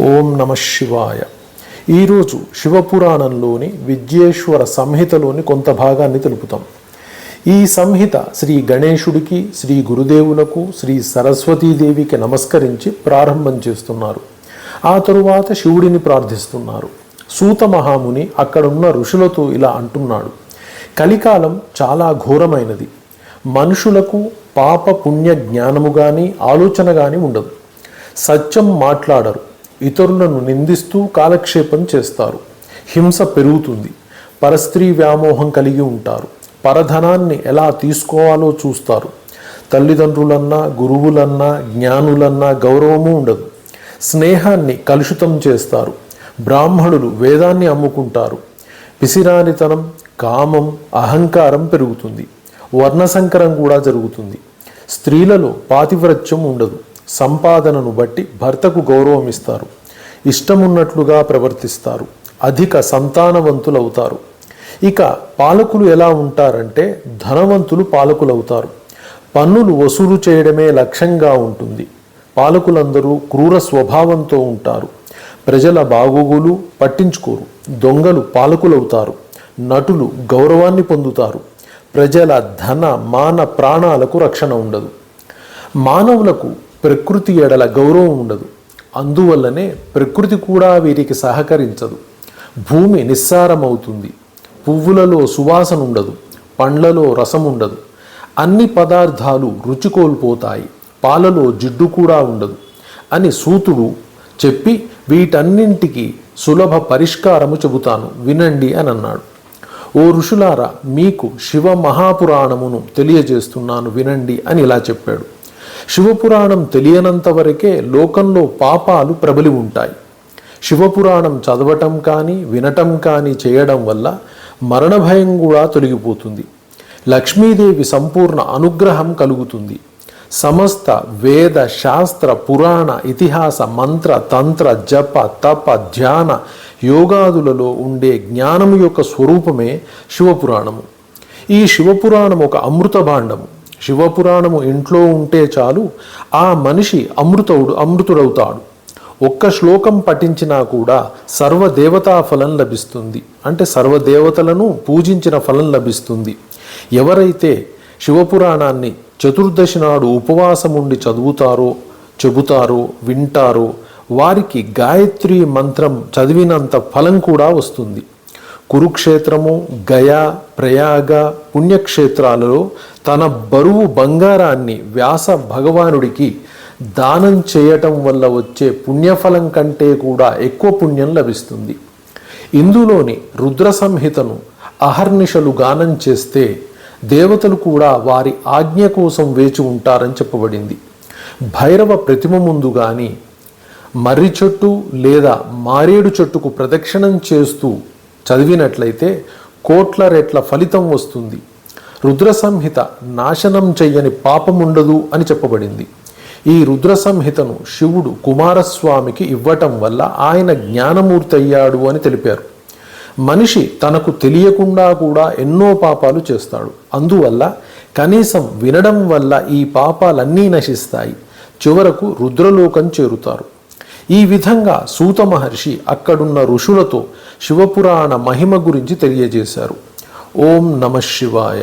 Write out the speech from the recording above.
ఓం నమ శివాయ. ఈరోజు శివపురాణంలోని విద్యేశ్వర సంహితలోని కొంత భాగాన్ని తెలుపుతాం. ఈ సంహిత శ్రీ గణేశుడికి, శ్రీ గురుదేవులకు, శ్రీ సరస్వతీదేవికి నమస్కరించి ప్రారంభం చేస్తున్నారు. ఆ తరువాత శివుడిని ప్రార్థిస్తున్నారు. సూత మహాముని అక్కడున్న ఋషులతో ఇలా అంటున్నాడు: కలికాలం చాలా ఘోరమైనది. మనుషులకు పాప పుణ్య జ్ఞానము కానీ ఆలోచన కానీ ఉండదు. సత్యం మాట్లాడరు. ఇతరులను నిందిస్తూ కాలక్షేపం చేస్తారు. హింస పెరుగుతుంది. పరస్త్రీ వ్యామోహం కలిగి ఉంటారు. పరధనాన్ని ఎలా తీసుకోవాలో చూస్తారు. తల్లిదండ్రులన్నా, గురువులన్నా, జ్ఞానులన్నా గౌరవము ఉండదు. స్నేహాన్ని కలుషితం చేస్తారు. బ్రాహ్మణులు వేదాన్ని అమ్ముకుంటారు. పిసిరానితనం, కామం, అహంకారం పెరుగుతుంది. వర్ణసంకరం కూడా జరుగుతుంది. స్త్రీలలో పాతివ్రత్యం ఉండదు. సంపాదనను బట్టి భర్తకు గౌరవం ఇస్తారు. ఇష్టమున్నట్లుగా ప్రవర్తిస్తారు. అధిక సంతానవంతులవుతారు. ఇక పాలకులు ఎలా ఉంటారంటే ధనవంతులు పాలకులవుతారు. పన్నులు వసూలు చేయడమే లక్ష్యంగా ఉంటుంది. పాలకులందరూ క్రూర స్వభావంతో ఉంటారు. ప్రజల బాగోగులు పట్టించుకోరు. దొంగలు పాలకులవుతారు. నటులు గౌరవాన్ని పొందుతారు. ప్రజల ధన మాన ప్రాణాలకు రక్షణ ఉండదు. మానవులకు ప్రకృతి ఎడల గౌరవం ఉండదు. అందువల్లనే ప్రకృతి కూడా వీరికి సహకరించదు. భూమి నిస్సారమవుతుంది. పువ్వులలో సువాసన ఉండదు. పండ్లలో రసం ఉండదు. అన్ని పదార్థాలు రుచి కోల్పోతాయి. పాలలో జిడ్డు కూడా ఉండదు అని సూతుడు చెప్పి వీటన్నింటికి సులభ పరిష్కారము చెబుతాను వినండి అని అన్నాడు. ఓ ఋషులారా, మీకు శివ మహాపురాణమును తెలియజేస్తున్నాను వినండి అని ఇలా చెప్పాడు. శివపురాణం తెలియనంత వరకే లోకంలో పాపాలు ప్రబలి ఉంటాయి. శివపురాణం చదవటం కానీ వినటం కానీ చేయడం వల్ల మరణ భయం కూడా తొలగిపోతుంది. లక్ష్మీదేవి సంపూర్ణ అనుగ్రహం కలుగుతుంది. సమస్త వేద శాస్త్ర పురాణ ఇతిహాస మంత్ర తంత్ర జప తప ధ్యాన యోగాదులలో ఉండే జ్ఞానము యొక్క స్వరూపమే శివపురాణము. ఈ శివపురాణం ఒక అమృత భాండము. శివపురాణము ఇంట్లో ఉంటే చాలు ఆ మనిషి అమృతుడవుతాడు. ఒక్క శ్లోకం పఠించినా కూడా సర్వదేవతా ఫలం లభిస్తుంది. అంటే సర్వదేవతలను పూజించిన ఫలం లభిస్తుంది. ఎవరైతే శివపురాణాన్ని చతుర్దశి నాడు ఉపవాసముండి చదువుతారో, చెబుతారో, వింటారో వారికి గాయత్రి మంత్రం చదివినంత ఫలం కూడా వస్తుంది. కురుక్షేత్రము, గయా, ప్రయాగ పుణ్యక్షేత్రాలలో తన బరువు బంగారాన్ని వ్యాస భగవానుడికి దానం చేయటం వల్ల వచ్చే పుణ్యఫలం కంటే కూడా ఎక్కువ పుణ్యం లభిస్తుంది. ఇందులోని రుద్ర సంహితను అహర్నిశలు గానం చేస్తే దేవతలు కూడా వారి ఆజ్ఞ కోసం వేచి ఉంటారని చెప్పబడింది. భైరవ ప్రతిమ ముందు కానీ మర్రి చెట్టు లేదా మారేడు చెట్టుకు ప్రదక్షిణం చేస్తూ చదివినట్లయితే కోట్ల రెట్ల ఫలితం వస్తుంది. రుద్ర సంహిత నాశనం చెయ్యని పాపముండదు అని చెప్పబడింది. ఈ రుద్ర సంహితను శివుడు కుమారస్వామికి ఇవ్వటం వల్ల ఆయన జ్ఞానమూర్తి అయ్యాడు అని తెలిపారు. మనిషి తనకు తెలియకుండా కూడా ఎన్నో పాపాలు చేస్తాడు. అందువల్ల కనీసం వినడం వల్ల ఈ పాపాలన్నీ నశిస్తాయి. చివరకు రుద్రలోకం చేరుతారు. ఈ విధంగా సూత మహర్షి అక్కడున్న ఋషులతో శివపురాణ మహిమ గురించి తెలియజేశారు. ఓం నమ శివాయ.